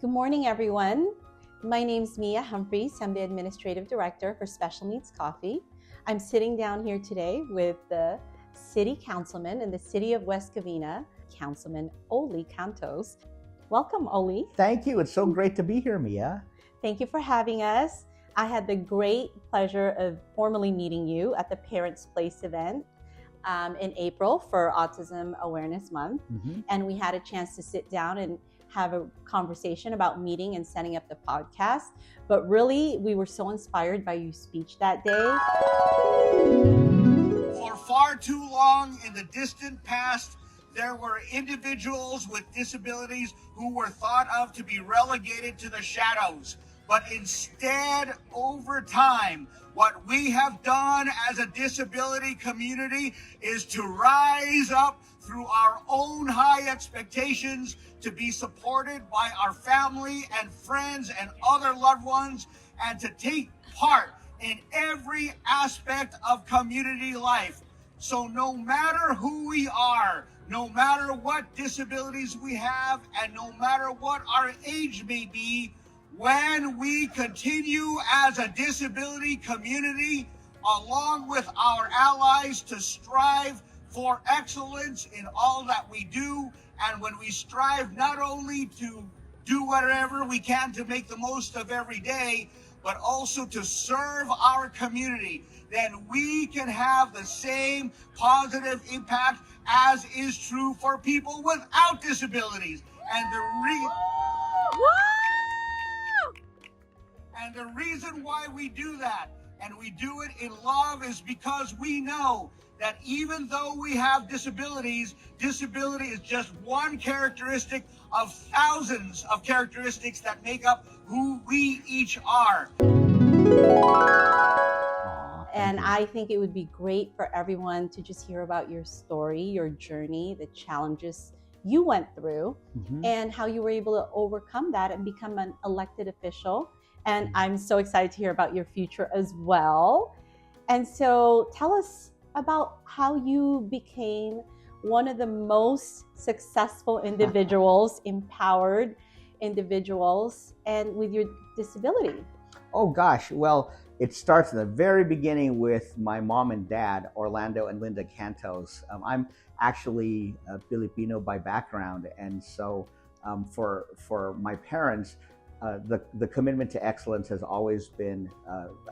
Good morning, everyone. My name's Mia Humphreys. I'm the Administrative Director for Special Needs Coffee. I'm sitting down here today with the City Councilman in the City of West Covina, Councilman Ollie Cantos. Welcome, Ollie. Thank you. It's so great to be here, Mia. Thank you for having us. I had the great pleasure of formally meeting you at the Parents Place event in April for Autism Awareness Month. And we had a chance to sit down and have a conversation about meeting and setting up the podcast. But really, we were so inspired by your speech that day. For far too long in the distant past, there were individuals with disabilities who were thought of to be relegated to the shadows. But instead, over time, what we have done as a disability community is to rise up through our own high expectations, to be supported by our family and friends and other loved ones, and to take part in every aspect of community life. So no matter who we are, no matter what disabilities we have, and no matter what our age may be, when we continue as a disability community, along with our allies, to strive for excellence in all that we do, and when we strive not only to do whatever we can to make the most of every day, but also to serve our community, then we can have the same positive impact as is true for people without disabilities. And the reason why we do that, and we do it in love, is because we know that even though we have disabilities, disability is just one characteristic of thousands of characteristics that make up who we each are. And I think it would be great for everyone to just hear about your story, your journey, the challenges you went through, and how you were able to overcome that and become an elected official. And I'm so excited to hear about your future as well. And so tell us about how you became one of the most successful individuals, empowered individuals, and with your disability. Oh gosh, well, it starts in the very beginning with my mom and dad, Orlando and Linda Cantos. I'm actually Filipino by background, and so for my parents, the commitment to excellence has always been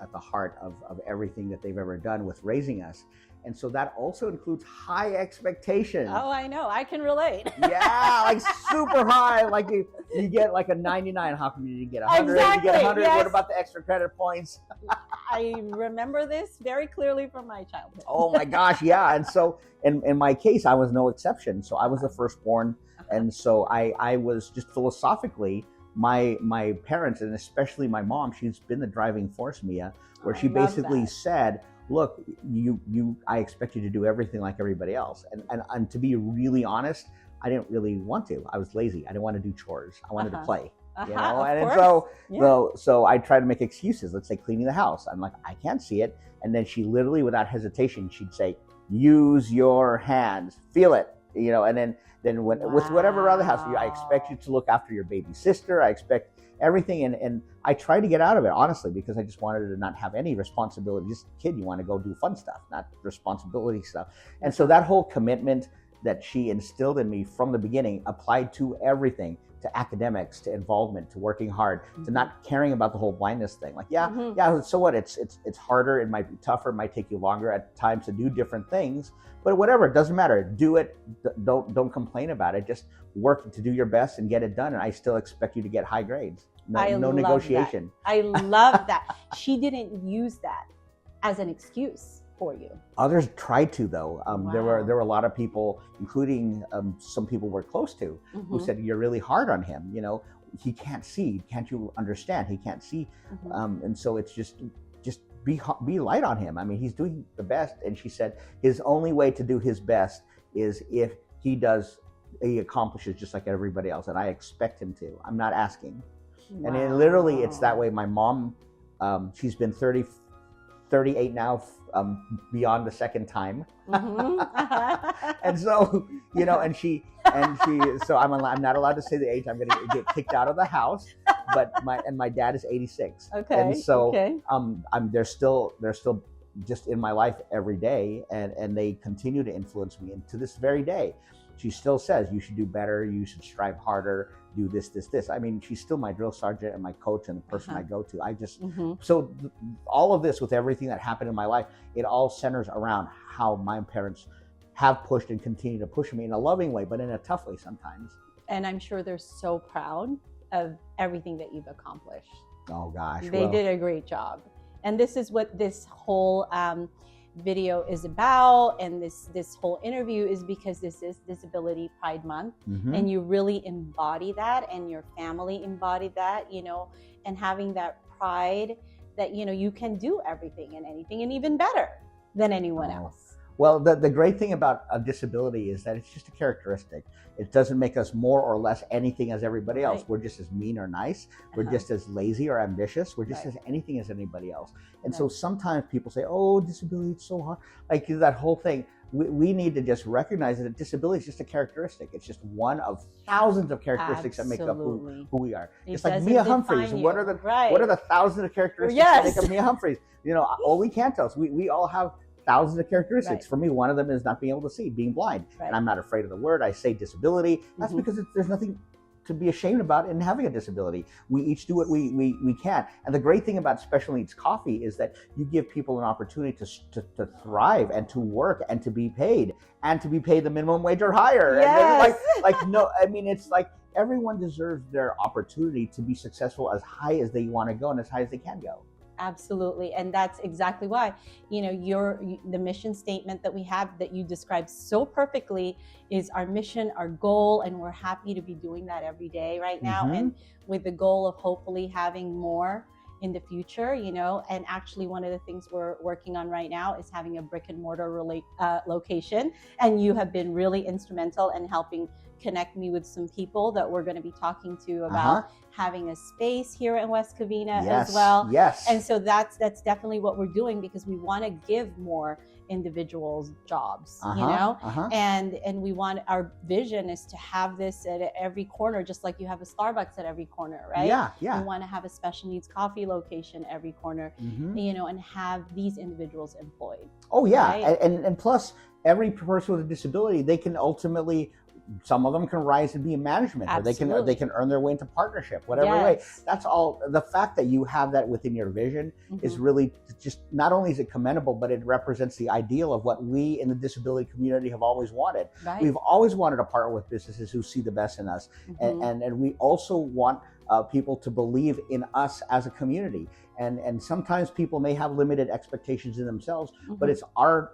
at the heart of everything that they've ever done with raising us. And so that also includes high expectations. Oh, I know. I can relate. Yeah, like super high. Like you get like a 99. How come you didn't get 100? Exactly, You get 100. yes. What about the extra credit points? I remember this very clearly from my childhood. Oh my gosh, yeah. And so in my case, I was no exception. So I was the firstborn. And so I was just philosophically, my parents, and especially my mom, she's been the driving force, Mia, where she basically said, look, I expect you to do everything like everybody else. And to be really honest, I didn't really want to. I was lazy. I didn't want to do chores. I wanted to play. You know? And so I tried to make excuses. Let's say cleaning the house. I'm like, I can't see it. And then she literally, without hesitation, she'd say, use your hands, feel it. You know, and then with whatever around the house, I expect you to look after your baby sister. I expect everything. And I tried to get out of it, honestly, because I just wanted to not have any responsibility. Just a kid, you want to go do fun stuff, not responsibility stuff. And so that whole commitment that she instilled in me from the beginning applied to everything, to academics, to involvement, to working hard, to not caring about the whole blindness thing. Like, so what? It's harder. It might be tougher. It might take you longer at times to do different things. But whatever, it doesn't matter. Do it. Don't complain about it. Just work to do your best and get it done. And I still expect you to get high grades. No negotiation. I love that. She didn't use that as an excuse for you. Others tried to, though. There were a lot of people, including some people we're close to, who said, you're really hard on him. You know, he can't see. Can't you understand? He can't see. And so it's just be light on him. I mean, he's doing the best. And she said his only way to do his best is if he accomplishes just like everybody else. And I expect him to. I'm not asking. And literally, it's that way. My mom, she's been 38 now, beyond the second time. Mm-hmm. And so, you know, and she, so I'm not allowed to say the age. I'm going to get kicked out of the house. But my dad is 86. Okay. And so, okay. they're still just in my life every day, and they continue to influence me. And to this very day, she still says, you should do better, you should strive harder, do this. I mean, she's still my drill sergeant and my coach and the person I go to. I just, so all of this, with everything that happened in my life, it all centers around how my parents have pushed and continue to push me in a loving way, but in a tough way sometimes. And I'm sure they're so proud of everything that you've accomplished. Oh gosh. They did a great job. And this is what this whole video is about, and this whole interview is because this is Disability Pride Month, and you really embody that, and your family embodied that, you know, and having that pride that, you know, you can do everything and anything and even better than anyone else. Well, the great thing about a disability is that it's just a characteristic. It doesn't make us more or less anything as everybody else. Right. We're just as mean or nice. We're just as lazy or ambitious. We're just as anything as anybody else. And so sometimes people say, oh, disability, it's so hard. Like that whole thing. We need to just recognize that disability is just a characteristic. It's just one of thousands of characteristics that make up who we are. It's like Mia Humphreys. What are the thousands of characteristics that make up Mia Humphreys? You know, Ollie Cantos. We all have thousands of characteristics. For me, one of them is not being able to see, being blind. And I'm not afraid of the word. I say disability. That's because there's nothing to be ashamed about in having a disability. We each do what we can. And the great thing about Special Needs Coffee is that you give people an opportunity to thrive and to work and to be paid the minimum wage or higher. Yes. And like no, I mean, it's like everyone deserves their opportunity to be successful as high as they want to go and as high as they can go. Absolutely. And that's exactly why, you know, the mission statement that we have that you described so perfectly is our mission, our goal, and we're happy to be doing that every day right now. And with the goal of hopefully having more in the future, you know, and actually one of the things we're working on right now is having a brick and mortar location. And you have been really instrumental in helping connect me with some people that we're going to be talking to about having a space here in West Covina as well. Yes. And so that's definitely what we're doing, because we want to give more individuals jobs, you know, and we want, our vision is to have this at every corner, just like you have a Starbucks at every corner, right? Yeah. We want to have a Special Needs Coffee location every corner, you know, and have these individuals employed. Oh yeah. Right? And plus, every person with a disability, they can ultimately, some of them can rise and be in management, or they can earn their way into partnership, whatever way. That's all. The fact that you have that within your vision is really just, not only is it commendable, but it represents the ideal of what we in the disability community have always wanted. Right. We've always wanted to partner with businesses who see the best in us, and we also want people to believe in us as a community. And sometimes people may have limited expectations in themselves, but it's our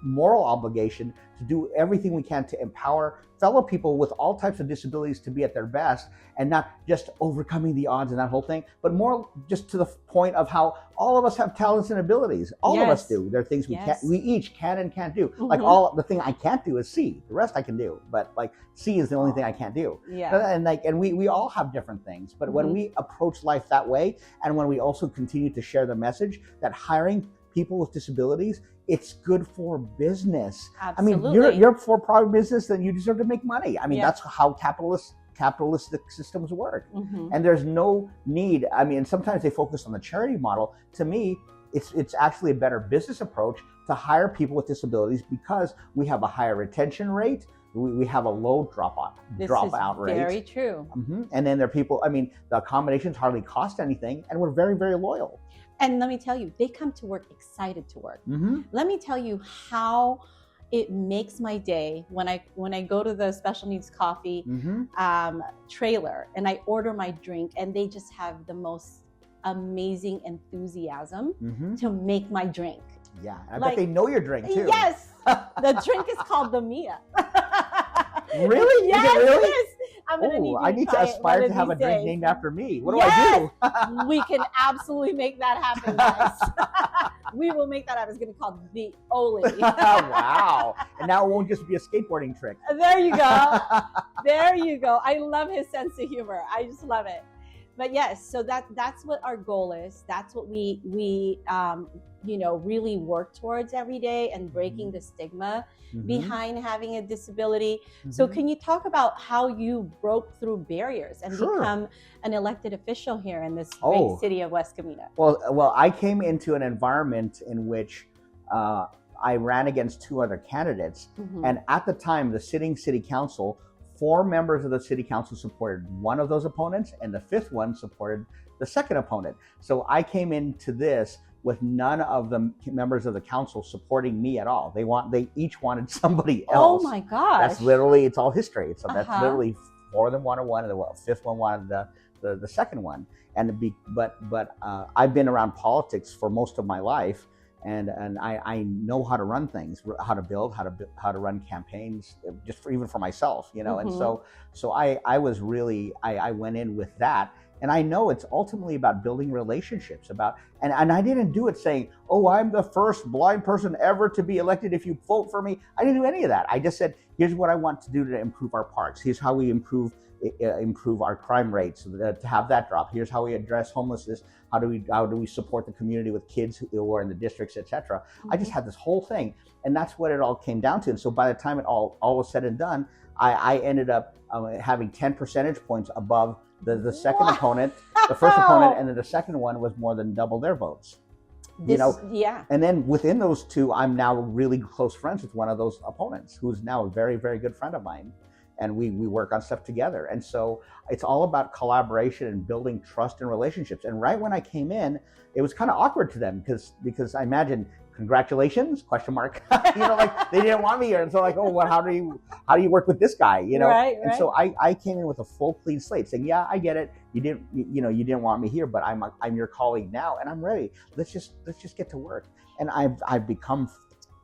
moral obligation to do everything we can to empower fellow people with all types of disabilities to be at their best, and not just overcoming the odds and that whole thing, but more just to the point of how all of us have talents and abilities. All of us do. There are things we each can and can't do. Like the thing I can't do is see. The rest I can do, but like see is the only thing I can't do. And we all have different things, but when we approach life that way, and when we also continue to share the message that hiring people with disabilities, it's good for business. Absolutely. I mean, you're for private business, then you deserve to make money. I mean, that's how capitalistic systems work. And there's no need. I mean, sometimes they focus on the charity model. To me, it's actually a better business approach to hire people with disabilities, because we have a higher retention rate. We have a low dropout rate. Very true. And then there are people, I mean, the accommodations hardly cost anything, and we're very, very loyal. And let me tell you, they come to work excited to work. Let me tell you how it makes my day when I go to the Special Needs Coffee trailer and I order my drink, and they just have the most amazing enthusiasm to make my drink. Yeah, I bet they know your drink too. Yes, the drink is called the Mia. Really? Yes, is it really? Yes. I'm gonna need I need to aspire to have a drink named after me. What do I do? We can absolutely make that happen, guys. We will make that happen. It's going to be called the Ollie. Wow. And now it won't just be a skateboarding trick. There you go. There you go. I love his sense of humor. I just love it. But yes, so that's what our goal is. That's what we really work towards every day, and breaking the stigma behind having a disability. So can you talk about how you broke through barriers and become an elected official here in this great city of West Covina? Well, I came into an environment in which I ran against two other candidates, and at the time, the sitting city council, 4 members of the city council supported one of those opponents, and the 5th one supported the second opponent. So I came into this with none of the members of the council supporting me at all. They each wanted somebody else. Oh my gosh! That's literally, it's all history. So that's literally 4 of them wanted one, and the 5th one wanted the second one. But I've been around politics for most of my life. And I know how to run things, how to build, how to run campaigns, just even for myself, And so I was really, I went in with that, and I know it's ultimately about building relationships, and I didn't do it saying, oh, I'm the first blind person ever to be elected if you vote for me. I didn't do any of that. I just said, here's what I want to do to improve our parks. Here's how we improve our crime rates, to have that drop. Here's how we address homelessness. How do we support the community with kids who are in the districts, etc. I just had this whole thing, and that's what it all came down to. And so by the time it all was said and done, I ended up having 10 percentage points above the second opponent, the first opponent, and then the second one was more than double their votes. And then within those two, I'm now really close friends with one of those opponents, who's now a very, very good friend of mine. And we work on stuff together. And so it's all about collaboration and building trust and relationships. And right when I came in, it was kind of awkward to them because I imagine, congratulations, ? Like they didn't want me here. And so like, oh, well, how do you work with this guy? Right. And so I came in with a full clean slate, saying, yeah, I get it. You didn't want me here, but I'm your colleague now, and I'm ready. Let's just get to work. And I've become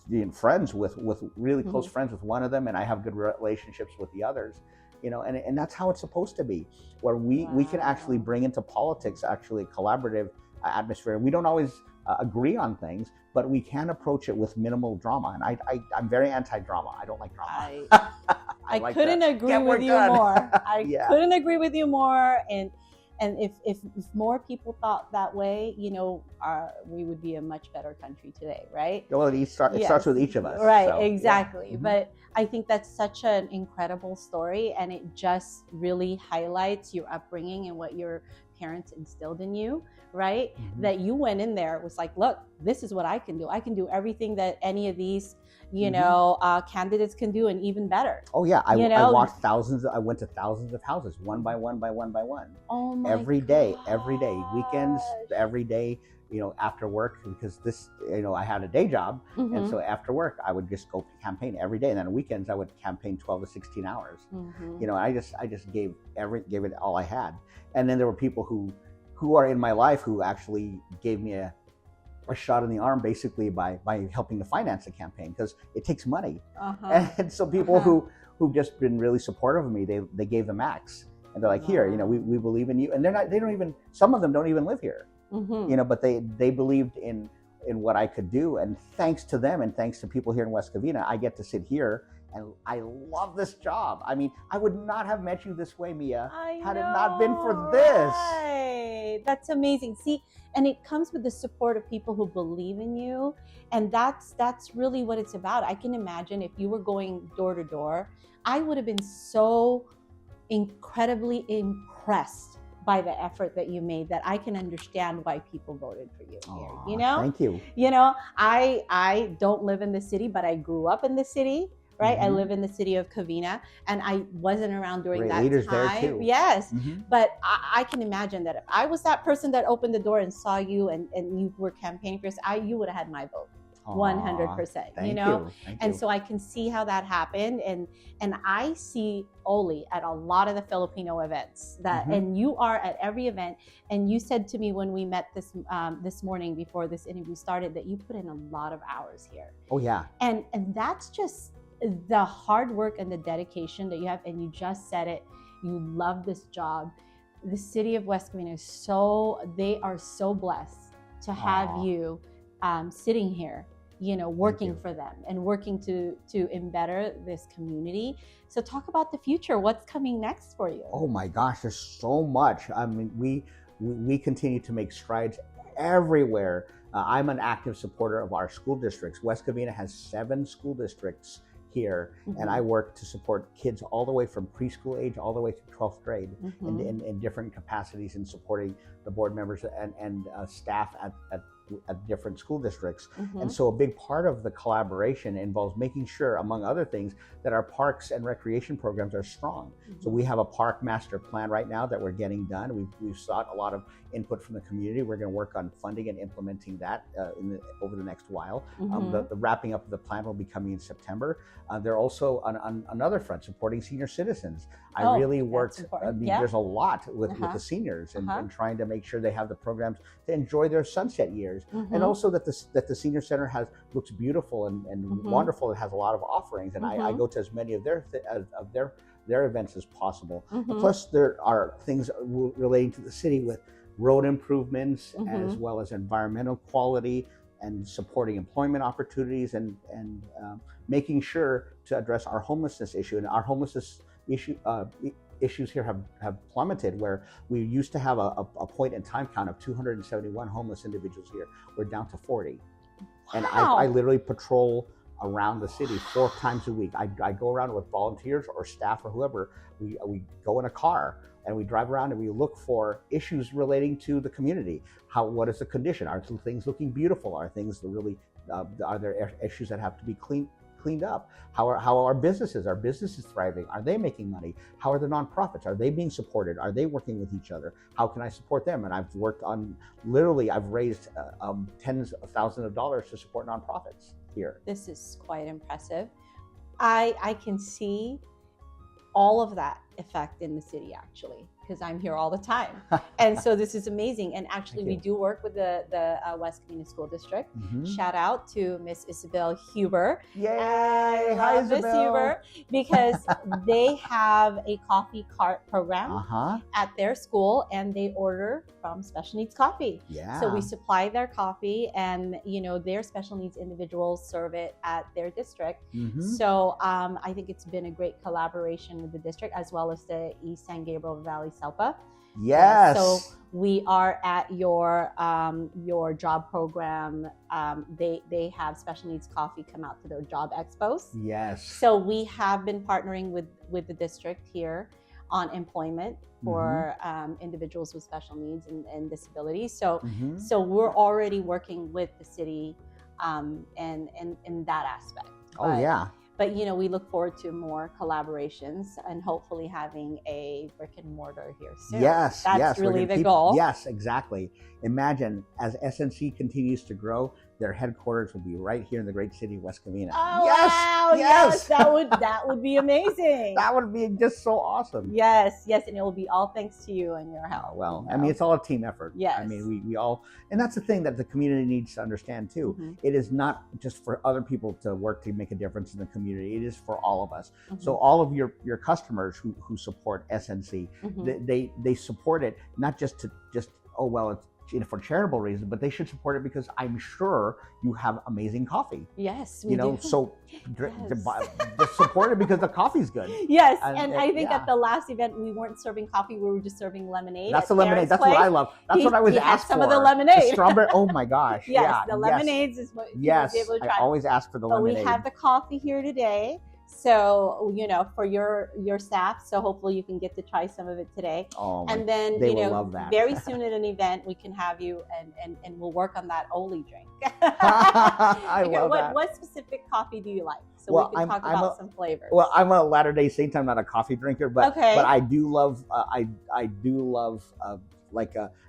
being friends with really close friends with one of them, and I have good relationships with the others, and that's how it's supposed to be, where we can actually bring into politics actually a collaborative atmosphere. We don't always agree on things, but we can approach it with minimal drama. And I'm very anti-drama. I don't like drama. I couldn't agree with you more. I couldn't agree with you more. And if more people thought that way, we would be a much better country today, right? Well, it starts with each of us. Right, so, exactly. But I think that's such an incredible story, and it just really highlights your upbringing and what your parents instilled in you, right? That you went in there, was like, look, this is what I can do. I can do everything that any of these candidates can do, and even better. Oh yeah, I walked thousands. I went to thousands of houses, one by one. Oh my every day, weekends, every day. After work, because I had a day job, and so after work I would just go campaign every day, and then on weekends I would campaign 12 to 16 hours. I just gave it all I had, and then there were people who are in my life who actually gave me a shot in the arm, basically by helping to finance the campaign, because it takes money. And so people who've just been really supportive of me, they gave the max, and they're like, here, we believe in you, and some of them don't even live here. But they believed in what I could do, and thanks to them and thanks to people here in West Covina, I get to sit here, and I love this job. I mean, I would not have met you this way, Mia, had it not been for this. Right. That's amazing. See, and it comes with the support of people who believe in you, and that's really what it's about. I can imagine if you were going door to door, I would have been so incredibly impressed by the effort that you made, that I can understand why people voted for you here. Thank you. I don't live in the city, but I grew up in the city, right? I live in the city of Covina, and I wasn't around during that leaders time. There too. Yes, but I can imagine that if I was that person that opened the door and saw you and you were campaigning for us, you would have had my vote. 100%. Thank you. And so I can see how that happened, and I see Ollie at a lot of the Filipino events that, and you are at every event. And you said to me when we met this morning before this interview started that you put in a lot of hours here. Oh yeah. And that's just the hard work and the dedication that you have. And you just said it. You love this job. The city of West Covina they are so blessed to have you sitting here working for them and working to better this community. So talk about the future. What's coming next for you? Oh my gosh, there's so much. I mean, we continue to make strides everywhere. I'm an active supporter of our school districts. West Covina has 7 school districts here, and I work to support kids all the way from preschool age all the way to 12th grade in different capacities in supporting the board members and staff at different school districts. And so a big part of the collaboration involves making sure, among other things, that our parks and recreation programs are strong. So we have a park master plan right now that we're getting done. We've sought a lot of input from the community. We're going to work on funding and implementing that over the next while. The wrapping up of the plan will be coming in September. They're also on another front, supporting senior citizens. I really worked, there's a lot with the seniors and trying to make sure they have the programs to enjoy their sunset years. And also that the senior center looks beautiful and wonderful. It has a lot of offerings, and I go to as many of their events as possible. Plus, there are things relating to the city with road improvements as well as environmental quality and supporting employment opportunities and making sure to address our homelessness issue. And our homelessness issues here have plummeted, where we used to have a point in time count of 271 homeless individuals here. We're down to 40. Wow. And I literally patrol around the city 4 times a week. I go around with volunteers or staff or whoever. We go in a car and we drive around and we look for issues relating to the community. What is the condition? Are things looking beautiful? Are things really, are there issues that have to be cleaned up? How are our businesses? Are businesses thriving? Are they making money? How are the nonprofits? Are they being supported? Are they working with each other? How can I support them? And I've worked on, I've raised tens of thousands of dollars to support nonprofits here. This is quite impressive. I can see all of that effect in the city, actually, because I'm here all the time. And so this is amazing. And actually, we do work with the West Covina School District. Shout out to Miss Isabel Huber. Yay! Hi, Miss Huber, because they have a coffee cart program at their school, and they order from Special Needs Coffee. Yeah. So we supply their coffee, and their special needs individuals serve it at their district. So I think it's been a great collaboration with the district, as well as the East San Gabriel Valley SELPA. Yes. So we are at your job program. They have Special Needs Coffee come out to their job expos. Yes. So we have been partnering with the district here on employment for individuals with special needs and disabilities. So so we're already working with the city in that aspect. But we look forward to more collaborations and hopefully having a brick and mortar here soon. Yes, that's really the goal. Yes, exactly. Imagine as SNC continues to grow, their headquarters will be right here in the great city of West Covina. Oh, wow! Yes, that would be amazing. That would be just so awesome. Yes, and it will be all thanks to you and your help. Well, I mean, it's all a team effort. Yes. I mean, we all, and that's the thing that the community needs to understand too. It is not just for other people to work to make a difference in the community. It is for all of us. So all of your customers who support SNC, they support it not just it's for charitable reasons, but they should support it because I'm sure you have amazing coffee. Yes, we do. So just support it because the coffee's good. Yes, and I think at the last event we weren't serving coffee; we were just serving lemonade. That's the lemonade. That's what I love. That's what I was asked for. Some of the lemonade. The strawberry. Oh my gosh. Yes, the lemonades is what you was able to try. I always ask for the lemonade. But we have the coffee here today. So, for your staff, so hopefully you can get to try some of it today. And then, they will love that. Very soon at an event, we can have you and we'll work on that Ollie drink. I love that. What specific coffee do you like? So we can talk about some flavors. Well, I'm a Latter-day Saint. I'm not a coffee drinker, but I do love,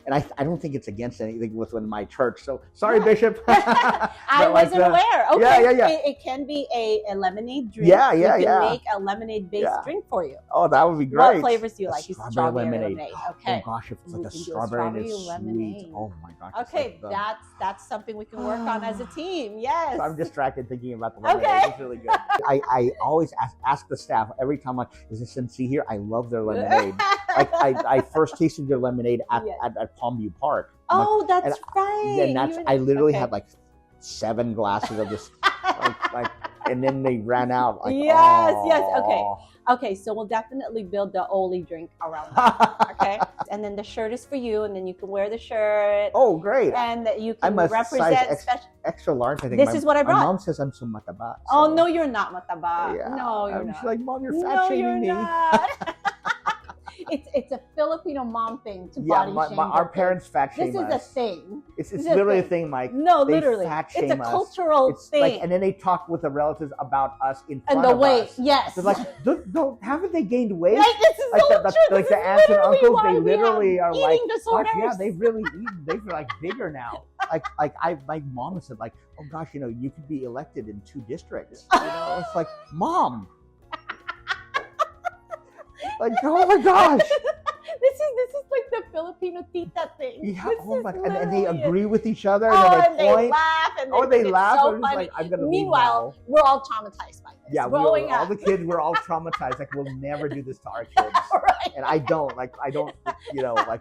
and I don't think it's against anything within my church. So sorry, Bishop. I wasn't aware. Okay. Yeah. It can be a lemonade drink. Yeah. We can make a lemonade-based drink for you. Oh, that would be great. What flavors do you like? Strawberry lemonade. Okay. Oh gosh, if it's like a strawberry and it's lemonade. Sweet. Oh my gosh. Okay, that's something we can work on as a team. Yes. So I'm distracted thinking about the lemonade. Okay. It's really good. I always ask the staff every time is this SNC here? I love their lemonade. I first tasted their lemonade at Palmview Park. Oh, that's right. And I literally had like 7 glasses of this, and then they ran out. Like, yes, oh. yes, okay, so we'll definitely build the Ollie drink around that, okay? And then the shirt is for you, and then you can wear the shirt. Oh, great. And you I'm can a represent size extra large, I think. This is what I brought. My mom says I'm so mataba. So. Oh, no, you're not mataba. Yeah. No, you're not. She's like, Mom, you're fat shaming me. Not. It's a Filipino mom thing to body shame. Our parents fat shame us. This is a thing. It's literally a thing, Mike. No, they literally. Fat shame it's a cultural thing. Like, and then they talk with the relatives about us in front and the of weight, us. yes. They're like, haven't they gained weight? Like, this is like so true. Like the aunts and uncles, they literally are like, gosh, yeah, they've really eaten. They're like bigger now. My mom said, like, oh gosh, you could be elected in 2 districts. It's like, Mom. Like, oh my gosh. This is like the Filipino tita thing. Yeah, and they agree with each other, and they point. They laugh, and they laugh. So and funny. like, I'm gonna Meanwhile, we're all traumatized by this. Yeah, all the kids were all traumatized. Like, we'll never do this to our kids. Right. And I don't. Like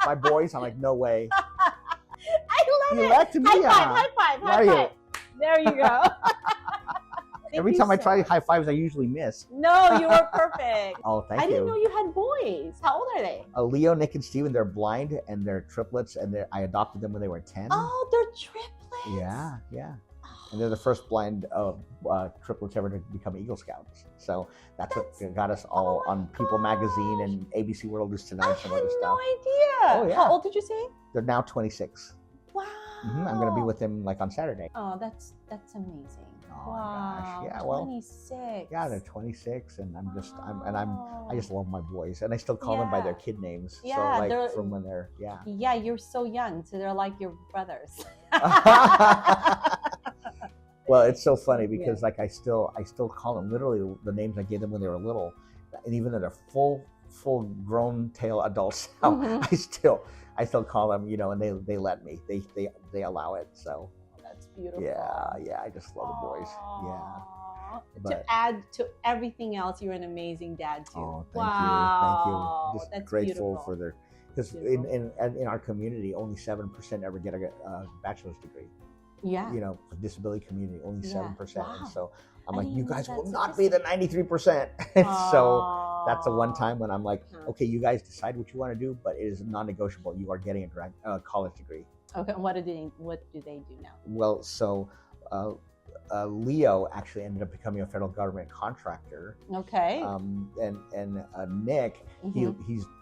my boys, I'm like, no way. I love it. Elected Mia. High five. There you go. Every time I try high fives, I usually miss. No, you were perfect. Oh, thank you. I didn't know you had boys. How old are they? Leo, Nick, and Steven, they're blind, and they're triplets, and I adopted them when they were 10. Oh, they're triplets? Yeah. And they're the first blind triplets ever to become Eagle Scouts. So that's what got us all on People Magazine and ABC World News Tonight and some other stuff. I had no idea. Oh, yeah. How old did you say? They're now 26. Wow. I'm going to be with them on Saturday. Oh, that's amazing. Oh my gosh! Yeah, 26. Yeah, they're 26, and I just love my boys, and I still call them by their kid names. Yeah, so from when they're Yeah, you're so young, so they're like your brothers. Well, it's so funny because I still call them literally the names I gave them when they were little, and even though they're full grown tail adults now, I still call them, and they let me, they allow it. So. Beautiful. Yeah, I just love the boys. Yeah. To add to everything else, you're an amazing dad too. Oh, thank you. Just that's grateful beautiful. for their, because in our community, only 7% ever get a bachelor's degree. Yeah. For disability community, only 7%. Wow. And so I'm like, you guys will not be the 93%. And so that's the one time when I'm like, okay, you guys decide what you want to do, but it is non-negotiable. You are getting a college degree. Okay, what do they do now? Well, so Leo actually ended up becoming a federal government contractor. Okay. And Nick, he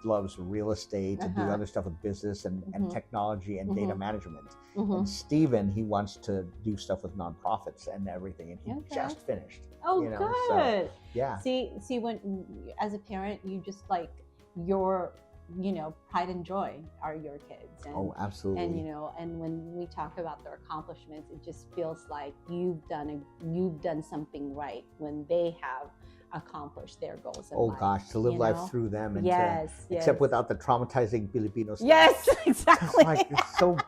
loves real estate and do other stuff with business and technology and data management. And Steven, he wants to do stuff with nonprofits and everything, and he just finished. Oh, good. So, yeah. See, when as a parent, you just like your pride and joy are your kids. And, oh, absolutely. And when we talk about their accomplishments, it just feels like you've done something right when they have accomplished their goals in life. Oh gosh, to live life through them, and except without the traumatizing Filipino stuff. Yes, exactly. It's so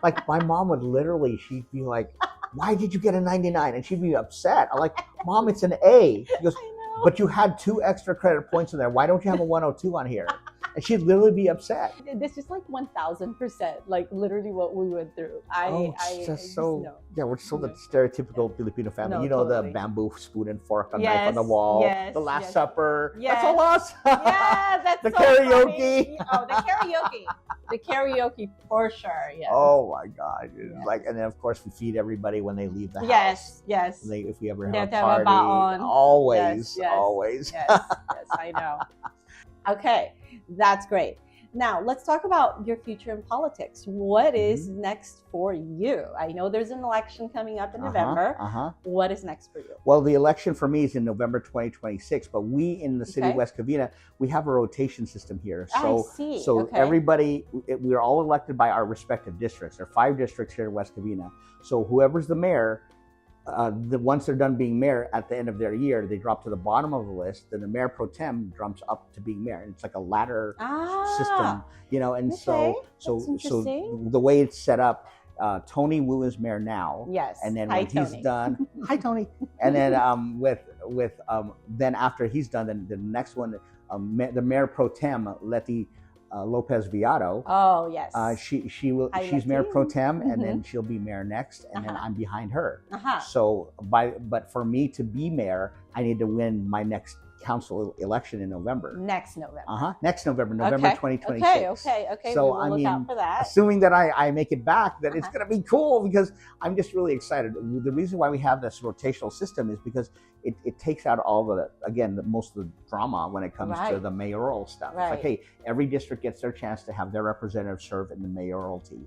like my mom would literally, she'd be like, "Why did you get a 99?" And she'd be upset. I'm like, "Mom, it's an A." She goes, "But you had 2 extra credit points in there. Why don't you have a 102 on here?" And she'd literally be upset. This is like 1,000%, like literally what we went through. We're so the stereotypical Filipino family. No, the bamboo spoon and fork on knife on the wall, the Last Supper. Yes. That's a loss. Yeah, that's the so karaoke. Funny. Oh, the karaoke for sure. Yes. Oh my God! Like, and then of course we feed everybody when they leave the house. Yes. If we ever have a party, always. Yes, I know. Okay, that's great. Now, let's talk about your future in politics. What is next for you? I know there's an election coming up in November. What is next for you? Well, the election for me is in November 2026, but we in the city of West Covina, we have a rotation system here. So, everybody, we are all elected by our respective districts. There are 5 districts here in West Covina. So whoever's the mayor, once they're done being mayor at the end of their year, they drop to the bottom of the list. Then the mayor pro tem jumps up to being mayor. It's like a ladder system, And so the way it's set up, Tony Wu is mayor now. Yes. And then when he's done, hi Tony. And then then after he's done, then the next one, the mayor pro tem Letty Lopez Viado. Oh, yes. She's mayor pro tem, and then she'll be mayor next, and then I'm behind her. So but for me to be mayor, I need to win my next council election in November. Next November. Next November, November 2026. Okay. So we'll look out for that. Assuming that I make it back, that it's going to be cool, because I'm just really excited. The reason why we have this rotational system is because it takes out all most of the drama when it comes to the mayoral stuff. It's like, hey, every district gets their chance to have their representative serve in the mayoralty.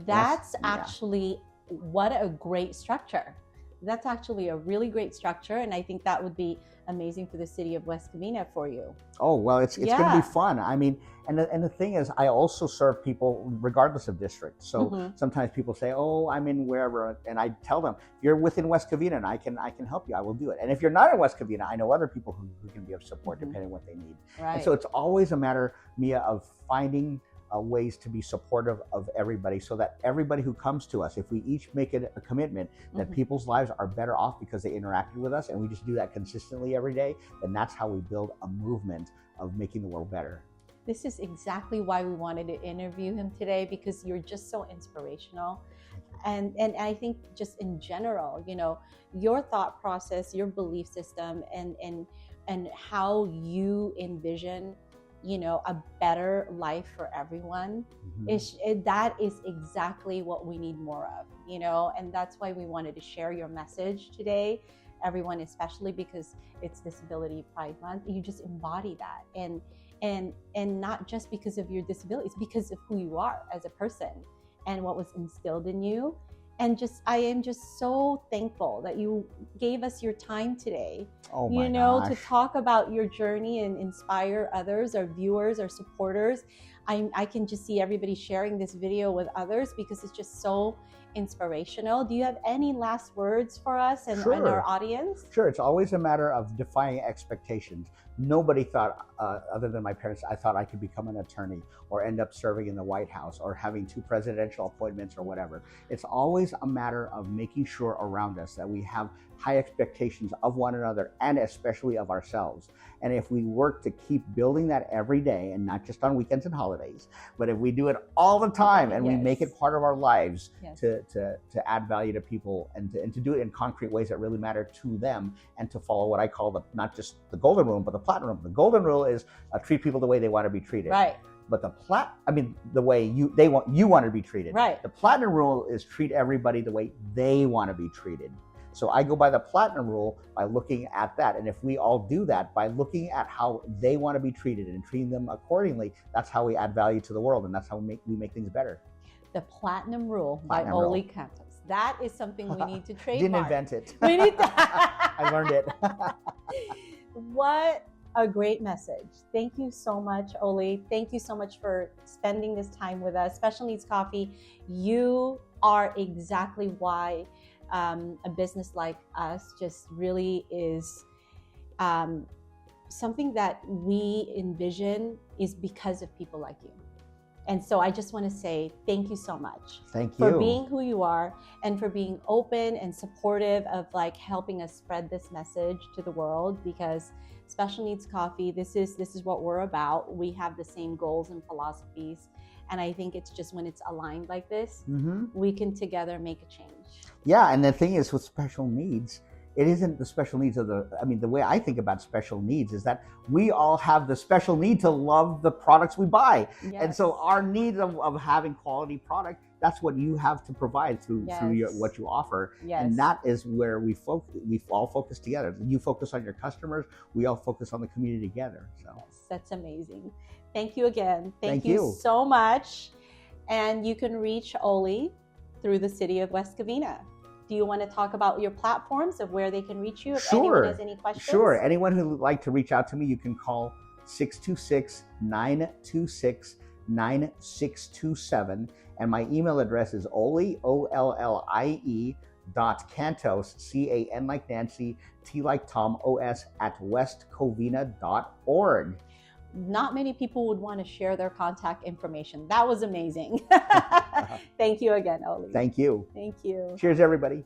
That's actually what a great structure. That's actually a really great structure, and I think that would be amazing for the city of West Covina for you. Oh, well, it's going to be fun. I mean, and the thing is, I also serve people regardless of district. So sometimes people say, oh, I'm in wherever, and I tell them, if you're within West Covina and I can help you, I will do it. And if you're not in West Covina, I know other people who can be of support depending on what they need. And so it's always a matter, Mia, of finding ways to be supportive of everybody, so that everybody who comes to us, if we each make it a commitment that people's lives are better off because they interacted with us, and we just do that consistently every day, then that's how we build a movement of making the world better. This is exactly why we wanted to interview him today, because you're just so inspirational. And I think just in general, your thought process, your belief system, and how you envision a better life for everyone, that is exactly what we need more of, and that's why we wanted to share your message today, everyone, especially because it's Disability Pride Month. You just embody that, and not just because of your disability, it's because of who you are as a person and what was instilled in you. And I am just so thankful that you gave us your time today, to talk about your journey and inspire others, our viewers, our supporters. I can just see everybody sharing this video with others because it's just so inspirational. Do you have any last words for us and our audience? Sure. It's always a matter of defying expectations. Nobody thought, other than my parents, I thought I could become an attorney or end up serving in the White House or having 2 presidential appointments or whatever. It's always a matter of making sure around us that we have high expectations of one another and especially of ourselves. And if we work to keep building that every day, and not just on weekends and holidays, but if we do it all the time and we make it part of our lives to add value to people and to do it in concrete ways that really matter to them, and to follow what I call not just the golden rule, but the platinum rule. The golden rule is treat people the way they want to be treated. Right. But the way you want to be treated. Right. The platinum rule is treat everybody the way they want to be treated. So I go by the platinum rule by looking at that. And if we all do that by looking at how they want to be treated and treating them accordingly, that's how we add value to the world, and that's how we make things better. The platinum rule by Ollie Cantos. That is something we need to trademark. Didn't invent it. We need to. I learned it. What a great message. Thank you so much, Ollie. Thank you so much for spending this time with us. Special Needs Coffee, you are exactly why a business like us just really is something that we envision is because of people like you. And so I just want to say thank you so much. Thank you. For being who you are and for being open and supportive of helping us spread this message to the world, because Special Needs Coffee, this is what we're about. We have the same goals and philosophies. And I think it's just when it's aligned like this, we can together make a change. Yeah, and the thing is with special needs, it isn't the special needs of the way I think about special needs is that we all have the special need to love the products we buy. Yes. And so our need of having quality product, that's what you have to provide through what you offer. Yes. And that is where we all focus together. You focus on your customers, we all focus on the community together. So yes, that's amazing. Thank you again. Thank you so much. And you can reach Ollie through the city of West Covina. Do you want to talk about your platforms of where they can reach you? If anyone has any questions? Sure. Anyone who would like to reach out to me, you can call 626-926-9627. And my email address is Ollie, OLLIE, .Cantos, CAN like Nancy, T like Tom, OS @westcovina.org. Not many people would want to share their contact information. That was amazing. Thank you again, Ollie. Thank you. Thank you. Cheers, everybody.